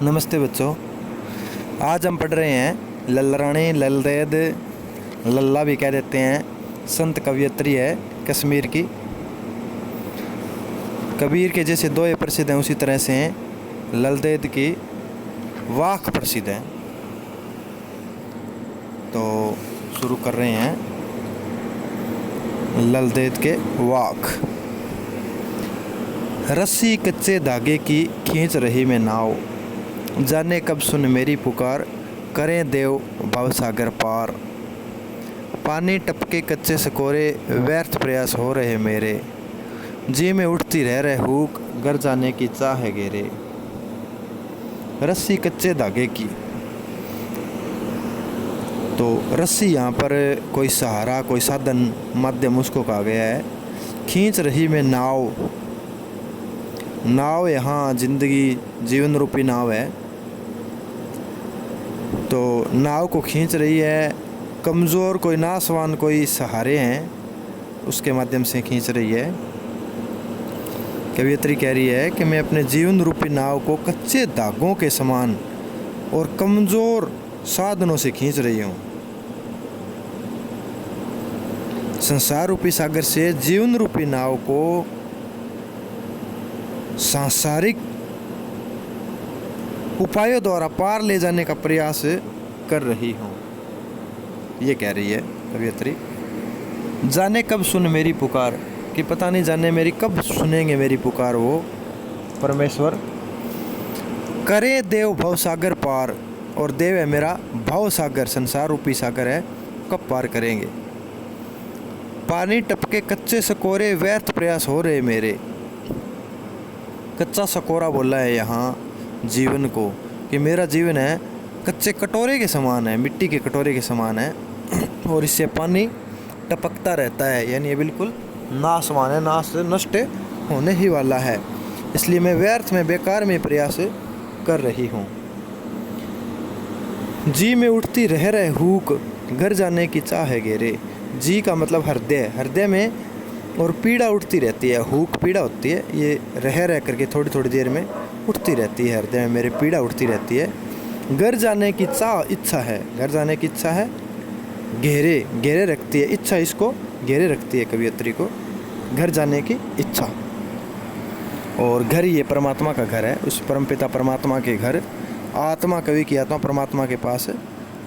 नमस्ते बच्चों। आज हम पढ़ रहे हैं लल्लारानी ललदेद, लल्ला भी कह देते हैं। संत कवयित्री है कश्मीर की। कबीर के जैसे दोहे प्रसिद्ध हैं उसी तरह से हैं ललदेद की वाक प्रसिद्ध है। तो शुरू कर रहे हैं ललदेद के वाक। रस्सी कच्चे धागे की खींच रही मैं नाव, जाने कब सुन मेरी पुकार, करें देव भवसागर पार। पानी टपके कच्चे सकोरे, व्यर्थ प्रयास हो रहे मेरे, जी में उठती रह रहे हुक, घर जाने की चाह है घेरे। रस्सी कच्चे धागे की, तो रस्सी यहाँ पर कोई सहारा, कोई साधन, माध्यम उसको कहा गया है। खींच रही मैं नाव, नाव यहाँ जिंदगी जीवन रूपी नाव है। तो नाव को खींच रही है, कमज़ोर कोई नासवान कोई सहारे हैं उसके माध्यम से खींच रही है। कवयित्री कह रही है कि मैं अपने जीवन रूपी नाव को कच्चे धागों के समान और कमज़ोर साधनों से खींच रही हूँ। संसार रूपी सागर से जीवन रूपी नाव को सांसारिक उपायों द्वारा पार ले जाने का प्रयास कर रही हूँ, ये कह रही है कवयित्री। जाने कब सुन मेरी पुकार, कि पता नहीं जाने मेरी कब सुनेंगे मेरी पुकार वो परमेश्वर। करे देव भव सागर पार, और देव है मेरा भव सागर, संसार रूपी सागर है, कब पार करेंगे। पानी टपके कच्चे सकोरे, व्यर्थ प्रयास हो रहे मेरे। कच्चा सकोरा बोला है यहाँ जीवन को, कि मेरा जीवन है कच्चे कटोरे के समान है, मिट्टी के कटोरे के समान है, और इससे पानी टपकता रहता है, यानी ये बिल्कुल नाशवान है, नाश नष्ट होने ही वाला है। इसलिए मैं व्यर्थ में बेकार में प्रयास कर रही हूँ। जी में उठती रह रहे हुक, घर जाने की चाह है घेरे। जी का मतलब हृदय, हृदय में और पीड़ा उठती रहती है, हुक पीड़ा होती है, ये रह करके थोड़ी थोड़ी देर में उठती रहती है, हृदय में मेरे पीड़ा उठती रहती है। घर जाने की चाह इच्छा है, घर जाने की इच्छा है, घेरे घेरे रखती है, इच्छा इसको घेरे रखती है कवयित्री को, घर जाने की इच्छा। और घर ये परमात्मा का घर है, उस परमपिता परमात्मा के घर, आत्मा कवि की आत्मा परमात्मा के पास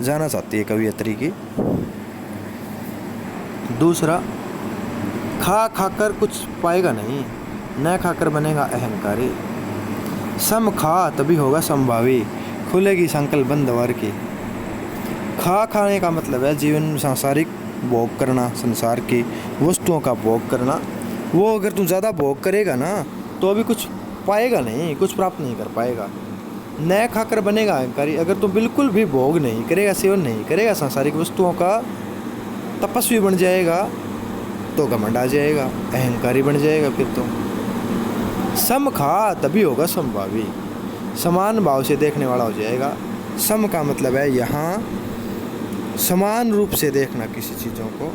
जाना चाहती है कवयित्री की। दूसरा, खा खाकर कुछ पाएगा नहीं, न खाकर बनेगा अहंकारी। सम खा तभी होगा संभावी, खुलेगी संकल्प बंद द्वार की। खा खाने का मतलब है जीवन सांसारिक भोग करना, संसार की वस्तुओं का भोग करना। वो अगर तू ज़्यादा भोग करेगा ना तो अभी कुछ पाएगा नहीं, कुछ प्राप्त नहीं कर पाएगा। न खाकर बनेगा अहंकारी, अगर तू बिल्कुल भी भोग नहीं करेगा, सेवन नहीं करेगा संसारिक वस्तुओं का, तपस्वी बन जाएगा तो घमंड आ जाएगा, अहंकारी बन जाएगा। फिर तो सम खा तभी होगा संभावी, समान भाव से देखने वाला हो जाएगा। सम का मतलब है यहाँ समान रूप से देखना किसी चीज़ों को।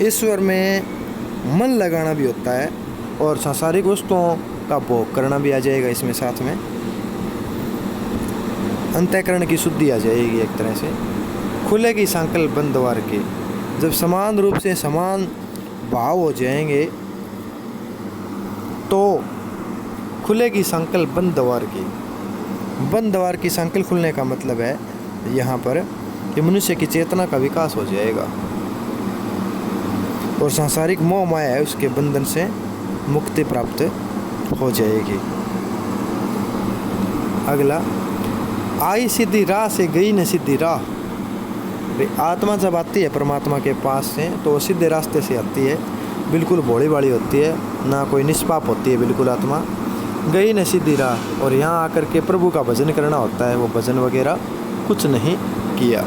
ईश्वर में मन लगाना भी होता है और सांसारिक वस्तुओं का भोग करना भी आ जाएगा इसमें साथ में। अंतःकरण की शुद्धि आ जाएगी एक तरह से। खुलेगी संकल्प बंद द्वार की, जब समान रूप से समान भाव हो जाएंगे तो खुलेगी संकल्प बंद द्वार की। बंद द्वार की संकल्प खुलने का मतलब है यहाँ पर कि मनुष्य की चेतना का विकास हो जाएगा और सांसारिक मोह माया है उसके बंधन से मुक्ति प्राप्त हो जाएगी। अगला, आई सीधी राह से गई न सीधी राह। आत्मा जब आती है परमात्मा के पास से तो वो सीधे रास्ते से आती है, बिल्कुल भोली भाली होती है, ना कोई निष्पाप होती है बिल्कुल आत्मा। गई न सीधी राह, और यहाँ आकर के प्रभु का भजन करना होता है, वो भजन वगैरह कुछ नहीं किया,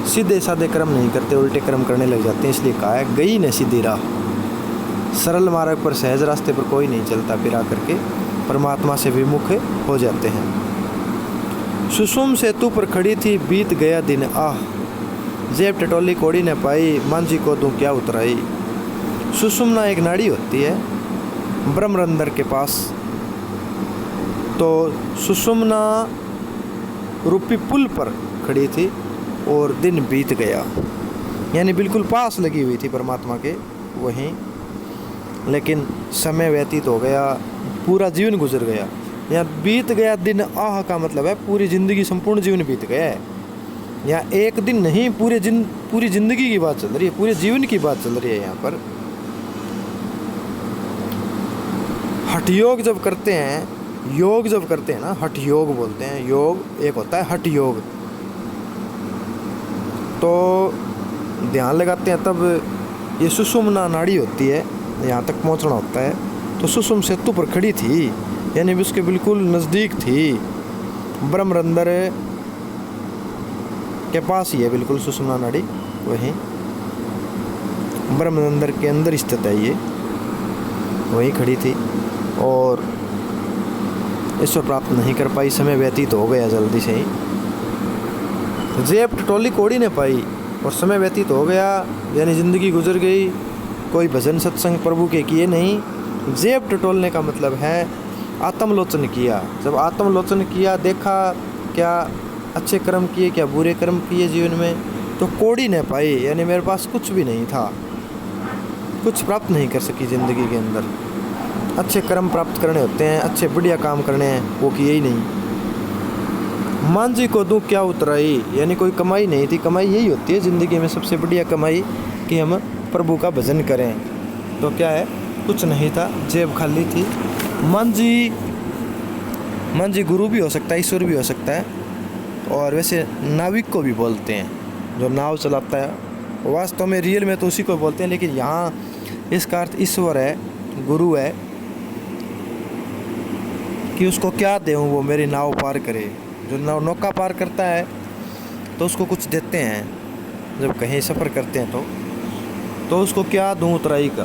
सीधे साधे कर्म नहीं करते, उल्टे कर्म करने लग जाते हैं। इसलिए कहा है गई न सीधी राह। सरल मार्ग पर, सहज रास्ते पर कोई नहीं चलता, फिर आकर के परमात्मा से विमुख हो जाते हैं। सुसुम सेतु पर खड़ी थी बीत गया दिन आह, जेब टटोली कोड़ी ने पाई, मांझी को दूं क्या उतराई। सुषुम्ना एक नाड़ी होती है ब्रह्मरंध्र के पास, तो सुषुम्ना रूपी पुल पर खड़ी थी और दिन बीत गया, यानी बिल्कुल पास लगी हुई थी परमात्मा के वहीं, लेकिन समय व्यतीत हो गया, पूरा जीवन गुजर गया। यहाँ बीत गया दिन, आह का मतलब है पूरी जिंदगी, संपूर्ण जीवन बीत गया है। यहाँ एक दिन नहीं, पूरी जिंदगी की बात चल रही है, पूरे जीवन की बात चल रही है। यहाँ पर हठ योग जब करते हैं, योग जब करते हैं ना, हठ योग बोलते हैं। योग एक होता है हठ योग, तो ध्यान लगाते हैं तब ये सुषुम्ना नाड़ी होती है, यहाँ तक पहुँचना होता है। तो सुषुम सेतु पर खड़ी थी, यानी उसके बिल्कुल नज़दीक थी, ब्रह्मरंध्र के पास ही है बिल्कुल सुषुम्ना नाड़ी, वहीं ब्रह्मरंध्र के अंदर स्थित है ये, वहीं खड़ी थी और ईश्वर प्राप्त नहीं कर पाई। समय व्यतीत हो गया जल्दी से ही, जेब टटोली कोड़ी ने पाई और समय व्यतीत हो गया, यानी ज़िंदगी गुजर गई। कोई भजन सत्संग प्रभु के किए नहीं। जेब टटोलने का मतलब है आत्मलोचन किया। जब आत्मलोचन किया, देखा क्या अच्छे कर्म किए, क्या बुरे कर्म किए जीवन में, तो कोड़ी ने पाई, यानी मेरे पास कुछ भी नहीं था, कुछ प्राप्त नहीं कर सकी ज़िंदगी के अंदर। अच्छे कर्म प्राप्त करने होते हैं, अच्छे बढ़िया काम करने हैं, वो किए ही नहीं। मांझी को दूं क्या उतराई, यानी कोई कमाई नहीं थी। कमाई यही होती है ज़िंदगी में सबसे बढ़िया कमाई, कि हम प्रभु का भजन करें। तो क्या है, कुछ नहीं था, जेब खाली थी। मांझी गुरु भी हो सकता है, ईश्वर भी हो सकता है, और वैसे नाविक को भी बोलते हैं, जो नाव चलाता है। वास्तव में रियल में तो उसी को बोलते हैं, लेकिन यहाँ इसका अर्थ ईश्वर है, गुरु है, कि उसको क्या दें वो मेरी नाव पार करे। जो नौका पार करता है तो उसको कुछ देते हैं, जब कहीं सफ़र करते हैं तो उसको क्या दूं उतराई का,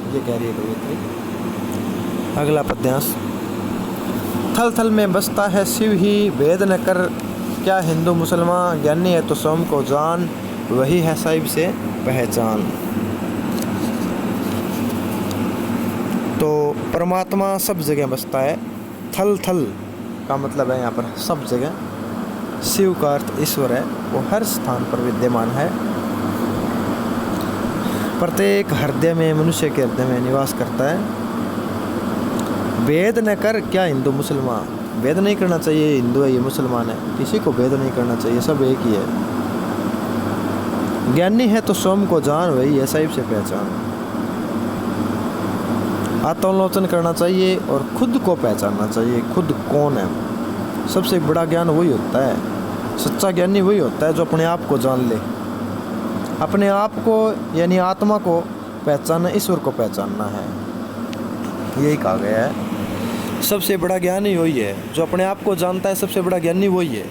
ये कह रही है कविता। अगला पद्यांश। थल थल में बसता है शिव ही, भेद न कर क्या हिंदू मुसलमान, ज्ञानी है तो स्वयं को जान, वही है साहिब से पहचान। तो परमात्मा सब जगह बसता है। थल थल का मतलब है यहाँ पर सब जगह। शिव का अर्थ ईश्वर है, वो हर स्थान पर विद्यमान है, प्रत्येक हृदय में, मनुष्य के हृदय में निवास करता है। भेद न कर क्या हिंदू मुसलमान, भेद नहीं करना चाहिए, हिंदू है ये मुसलमान है, किसी को भेद नहीं करना चाहिए, सब एक ही है। ज्ञानी है तो स्वयं को जान, वही है साहिब से पहचान। आत्मलोचन करना चाहिए और खुद को पहचानना चाहिए, खुद कौन है। सबसे बड़ा ज्ञान वही होता है, सच्चा ज्ञानी वही होता है जो अपने आप को जान ले। अपने आप को यानी आत्मा को पहचानना, ईश्वर को पहचानना है, यही कहा गया है। सबसे बड़ा ज्ञानी वही है जो अपने आप को जानता है, सबसे बड़ा ज्ञानी वही है।